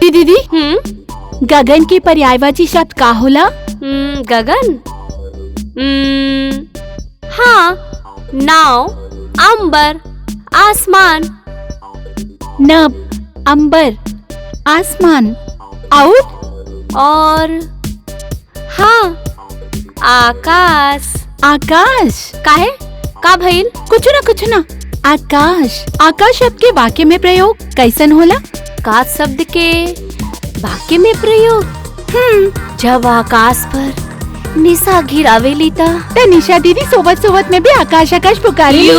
दीदी गगन के पर्यायवाची शब्द का होला? गगन हाँ, नाव, अंबर, आसमान। नभ, अंबर, आसमान और हाँ, आकाश। आकाश काहे? का भइल? कुछ ना। आकाश शब्द के वाक्य में प्रयोग कैसन होला? का शब्द के वाक्य में प्रयोग जब आकाश पर निशा घिरावेली ता निशा दीदी सोवत में भी आकाश पुकारी।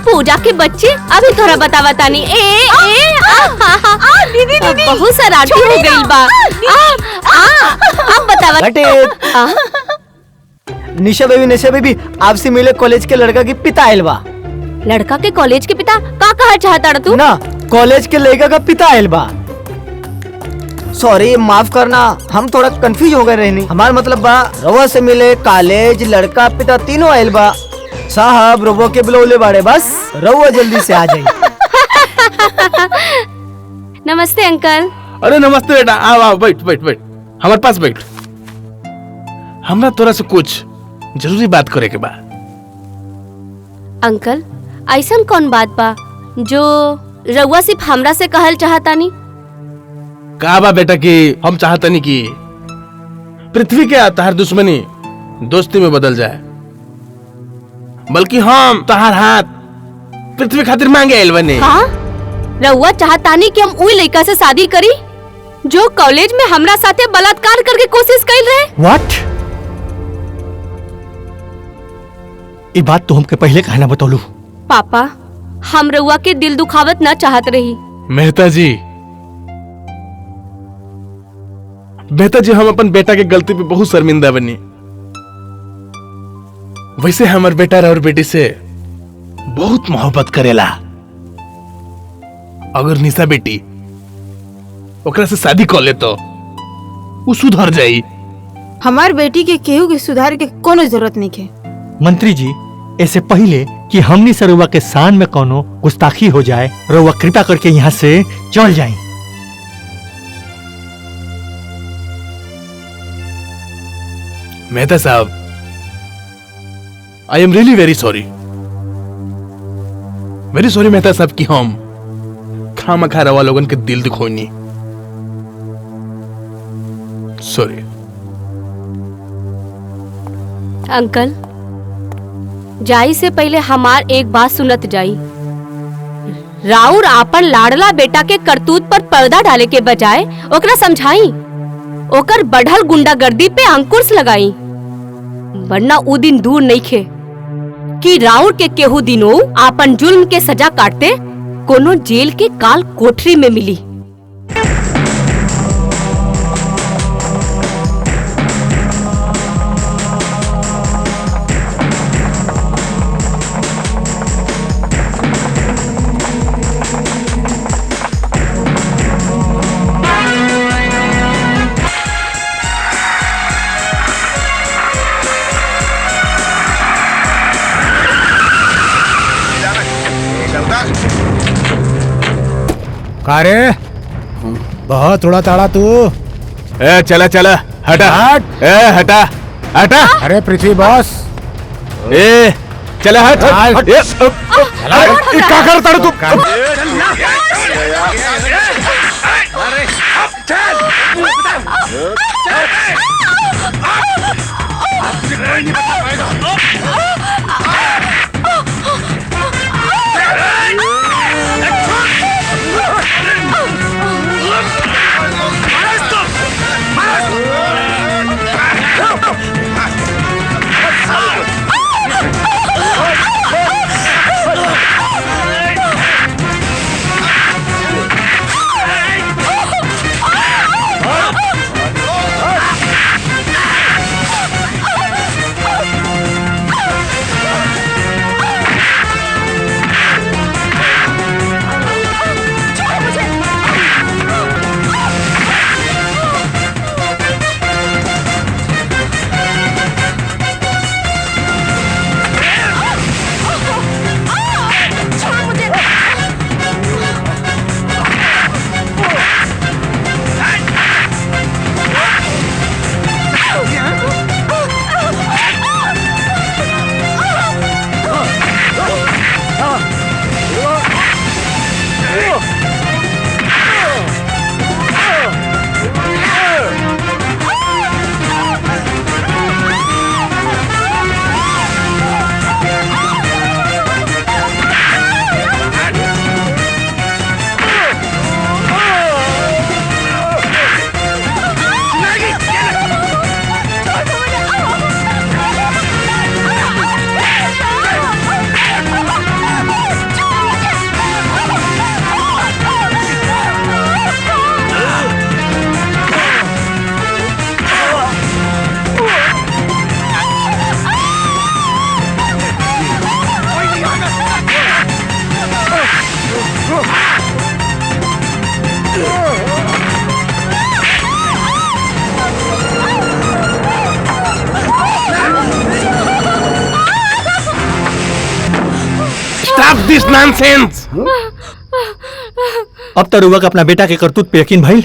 पूजा के बच्चे अभी थोड़ा बतावा तानी। दीदी बहुत शरारती हो गई बा। अब बतावा। निशा बेबी आपसे मिले कॉलेज के लड़का के पिता आयल बा। लड़का के कॉलेज के पिता का कहा चाहता तू? ना, कॉलेज के लड़का का पिता आयल बा। सॉरी, माफ करना, हम थोड़ा कंफ्यूज हो गए रहनी। हमारा मतलब बा रवा से मिले कॉलेज लड़का पिता तीनों आयल बा। साहब रवा के बुलौले बाड़े, बस रवा जल्दी से आ जाइए। नमस्ते अंकल। अरे नमस्ते बेटा, आओ बैठ हमारे पास बैठ। हमरा तोरा से कुछ जरूरी बात करे के बा। अंकल ऐसन कौन बात बा जो रउआ सिर्फ हमरा से कहल चाहतानी? का बा बेटा कि हम चाहतनी कि पृथ्वी के तहार दुश्मनी दोस्ती में बदल जाए, बल्कि हम तहार हाथ पृथ्वी खातिर मांगे आइल बने। हाँ? रउआ चाहतानी कि हम उही लड़का से शादी करी जो कॉलेज में हमरा साथे बलात्कार करके कोशिश कर रहे? व्हाट? ये बात तो हमके पहले कहना बतौलू। पापा, हम रउआ के दिल दुखावत न चाहत रही। मेहता जी, हम अपन बेटा के गलती पे बहुत शर्मिंदा बनी। वैसे हमार बेटा और बेटी से बहुत मोहब्बत करेला। अगर निशा बेटी ओकरा से शादी कर ले तो वो सुधर जाई। हमार बेटी के केहू के सुधार के कोनो जरूरत नहीं है। मंत्री जी, ऐसे पहले कि हमनी से रउआ के शान में कोनो गुस्ताखी हो जाए, रउआ कृपा करके यहाँ से चल जाए। मेहता साहब, I am really very sorry Mehta साहब कि हम खामखा रवा लोगन के दिल दुखोनी। सॉरी। अंकल, जाई से पहले हमार एक बात सुनत जाई। राउर आपन लाडला बेटा के करतूत पर पर्दा डाले के बजाय ओकरा समझाई, ओकर बढ़ल गुंडागर्दी पे अंकुश लगाई, वरना उ दिन दूर नहीं खे कि राउर के केहू दिनों आपन जुल्म के सजा काटते कोनो जेल के काल कोठरी में मिली। अरे बहुत थोड़ा ताड़ा तू। चला हटा हटा। अरे पृथ्वी बॉस, चला हट। क्या करता तू? स्टॉप दिस नॉनसेंस। अब तो रउआ के अपना बेटा के करतूत पे यकीन भइल।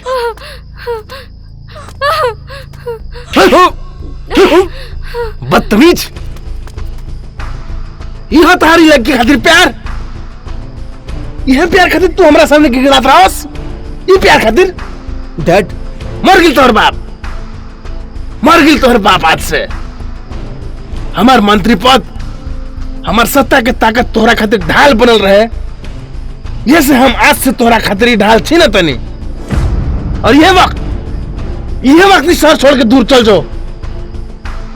बदतमीज, यह तुम्हारी लड़की खातिर प्यार, यह प्यार खातिर तू हमारा सामने गिड़गिड़ात रहोस? ये प्यार खातिर? डैड, मर गिल तोहर बाप, मर गिल तोहर बाप आज से। हमार मंत्री पद, हमार सत्ता के ताकत तोहरा खातिर ढाल बनल रहे, ये से हम आज से तोहरा खातिर ही ढाल छीना तनी। और यह वक्त इस शहर छोड़ के दूर चल जाओ,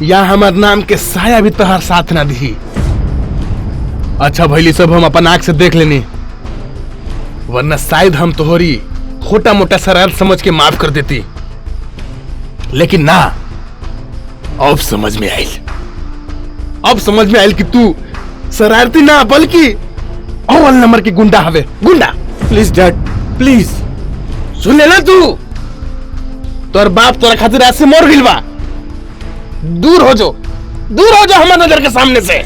या हमार नाम के साया भी तोहर साथ ना दी। अच्छा भैली सब हम अपन आंख से देख लेनी, वरना शायद हम तोहरी छोटा मोटा शरारत समझ के माफ कर देती, लेकिन ना, अब समझ में आयल कि तू शरारती ना बल्कि अव्वल नंबर की गुंडा हवे, गुंडा। Please dad, please. सुन ले ना तू, तोर बाप तोरा खातिर ऐसे मर गिल बा। दूर हो जाओ हमारे नजर के सामने से।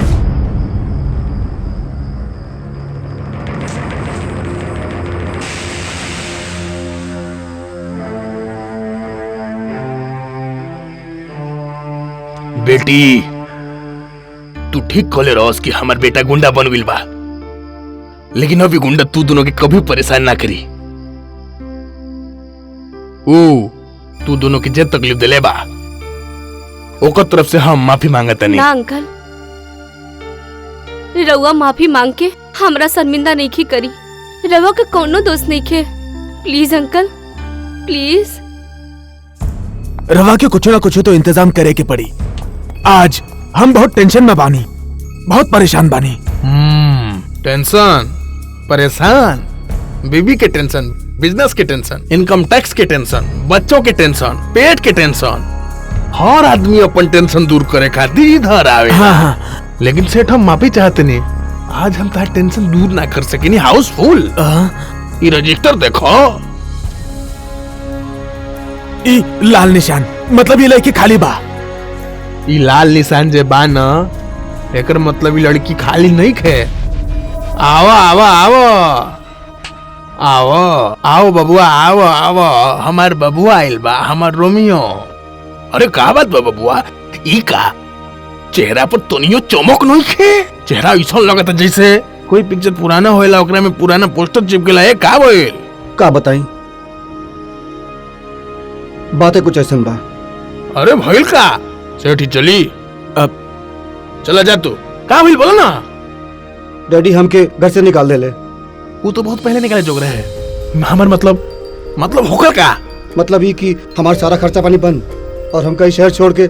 बेटी, तू ठीक कहले रहोस कि हमार बेटा गुंडा बन गइल बा, लेकिन अभी गुंडा तू दोनों के कभी परेशान ना करी। तू दोनों की जे तकलीफ दिले बा, ओकर तरफ से हम माफी मांगत नहीं। ना अंकल, रउआ माफी मांग के हमरा शर्मिंदा नहीं की करी। रउआ के कोनो दोस्त नहीं खे। Please uncle, please. रवा के कुछ ना कुछ तो इंतजाम करे के पड़ी। आज हम बहुत टेंशन में बानी, बहुत परेशान बानी। टेंशन, परेशान, बीबी के टेंशन, बिजनेस के टेंशन, इनकम टैक्स के टेंशन, बच्चों के टेंशन, पेट के टेंशन। हर आदमी अपन टेंशन दूर करे खातिर इधर आवे। हाँ। लेकिन सेठ हम माफी चाहते नहीं, आज हम तार टेंशन दूर ना कर सके नहीं। हाउसफुल। ये रजिस्टर देखो, ई लाल निशान, मतलब ये लड़की खाली बा। ये लाल निशान जे बा न, एकर मतलब ये लड़की खाली नहीं खे। आओ आओ आओ आओ आओ बबुआ, आओ आओ, हमार बबुआ आइल बा, हमार रोमियो। अरे का बात बा बबुआ, ई का चेहरा पर तनियो चमक नहीं खे? चेहरा ऐसा लगता जैसे कोई पिक्चर पुराना होएला, ओकरा में पुराना पोस्टर चिपकेला है। का बोल का बताई, बातें कुछ ऐसा बा। अरे भइल का सेठी चली, अब चला जा तू। का भइल बोलो ना। डैडी हमके घर से निकाल देले। वो तो बहुत पहले निकाले जोग रहे। हमार मतलब होकर का मतलब ये कि हमारा सारा खर्चा पानी बंद और हम कहीं शहर छोड़ के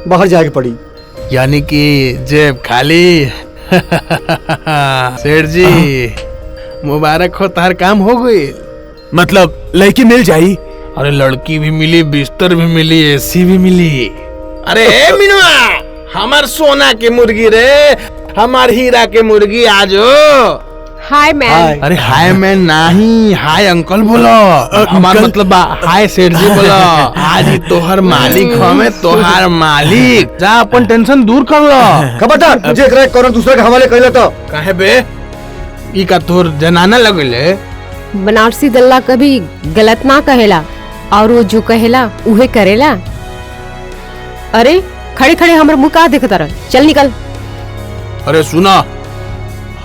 बाहर जाके पड़ी। यानी कि जेब खाली। सेठ जी मुबारक हो, तार काम हो गई। मतलब लड़की मिल जाई? अरे लड़की भी मिली, बिस्तर भी मिली, एसी भी मिली। अरे मिनुआ, हमार सोना के मुर्गी रे, हमार हीरा के मुर्गी, आजो। Hi ma'am. अरे हाय मैन नहीं, हाय अंकल बोलो। हमार मतलब हाय सेठ जी बोलो। आज ही तोहर मालिक हमें, तोहार मालिक। जा अपन टेंशन दूर कर लो। खबरदार, मुझे एकरा कोनो दूसरे के हवाले कइला तो। काहे बे, ई का तोर जनाना लगले? बनारसी दल्ला कभी गलत ना कहेला, और वो जो कहेला उहे करेला। अरे खड़े खड़े हमर मुंह का देखता रह, चल निकल। अरे सुना,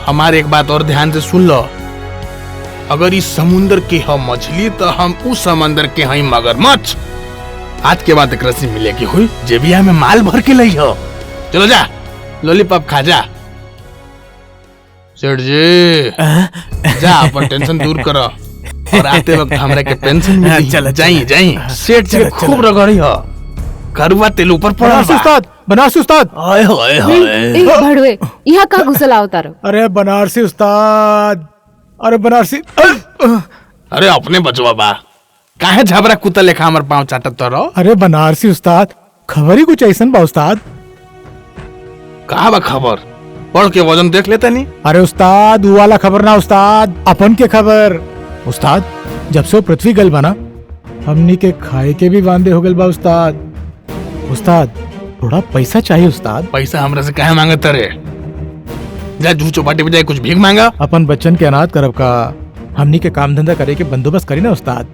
हमारे एक बात और ध्यान से सुन लो। अगर इस समुंदर के हम मछली, तो हम उस समंदर के हैं मगरमच्छ। आज के बाद एक रस्सी मिलेगी हुई, जेबिया में माल भर के लई हो। चलो जा, लॉलीपॉप खा जा। सेठ जी जा, अपन टेंशन दूर करो, और आते वक्त हमरा के पेंशन मिली। चलो जाई सेठ जी खूब रगड़ी हो, करुआ तेल ऊपर पड़ा। बनारसी उस्ताद। हाय हाय हाय। भड़वे यहाँ का घुसल आवता रहो। अरे बनारसी उस्ताद, अरे बनारसी। अरे अपने बचवा बा, काहे झबरा कुत्ता लेखा हमर पांव चाटत रहो। अरे बनारसी उस्ताद, खबर ही कुछ ऐसा बा उस्ताद। कहा बा खबर, पढ़ के वजन देख लेता नहीं। अरे उस्ताद वो वाला खबर ना उस्ताद, अपन के खबर। उस्ताद जब से वो पृथ्वी गल बना, हमनी के खाए के भी वांदे हो गल बा उस्ताद। उस्ताद थोड़ा पैसा चाहिए उस्ताद। पैसा हमरा से काहे मांगत रे? जा जूह चौपाटी पे जाए कुछ भीख मांगा। अपन बच्चन के अनाथ करब का हमनी के काम धंधा करे के बंदोबस्त करी ना उस्ताद।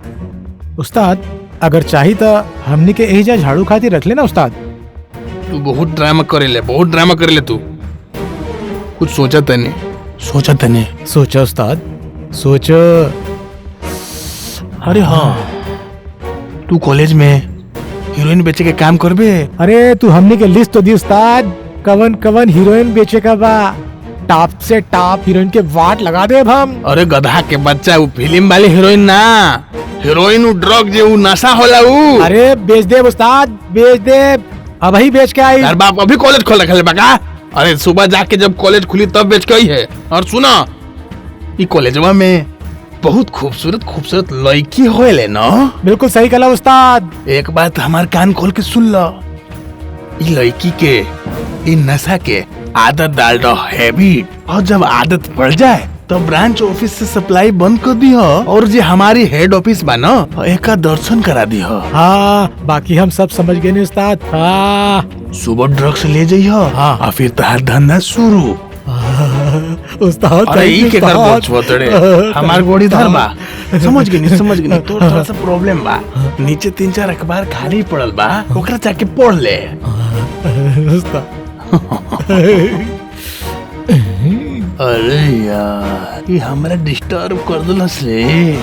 उस्ताद अगर चाही तो हमनी के एहिजा झाड़ू खातिर रख लेना उस्ताद। तू बहुत ड्रामा करेले तू। कुछ सोचा तने सोचो उस्ताद सोचो। अरे हाँ, तू कॉलेज में हीरोइन बेचे के काम करबे। अरे तू हमनी के लिस्ट तो दी उस्ताद, कवन कवन हीरोइन बेचे का बा। टॉप से टॉप हीरोइन के वाट लगा दे हम। अरे गधा के बच्चा, वो फिल्म वाली हीरोइन ना, हीरोइन वो ड्रग जे वो नशा होला वो। अरे बेच दे उस्ताद बेच दे, अब ही बेच के आई। यार बाप अभी कॉलेज खोल रखे बा का? अरे सुबह जाके जब कॉलेज खुली तब बेच के आई है। और सुना, ये कॉलेजवा में बहुत खूबसूरत लड़की होले ना। बिल्कुल सही कला उस्ताद। एक बात हमार कान खोल के सुन लो, ये लड़की के ये नशा के आदत डाल दो, हैबिट। और जब आदत पड़ जाए तो ब्रांच ऑफिस से सप्लाई बंद कर दी हो, और जो हमारी हेड ऑफिस बा ना एक दर्शन करा दी हो। हाँ बाकी हम सब समझ गए नहीं उस्ताद। हाँ सुबह ड्रग्स ले जाइयो। हाँ। और फिर तहार धंधा शुरू। उस्ताद अरे thank you, ई के कर उस्ताद। बोचवतड़े हमार गोड़ी धर बा। समझ गई तोर थोड़ा सा प्रॉब्लम बा। नीचे 3-4 अखबार खाली पड़ल बा, ओकरा जाके पढ़ ले। उस्ताद अरे यार, ये हमरा डिस्टर्ब कर दिलस रे।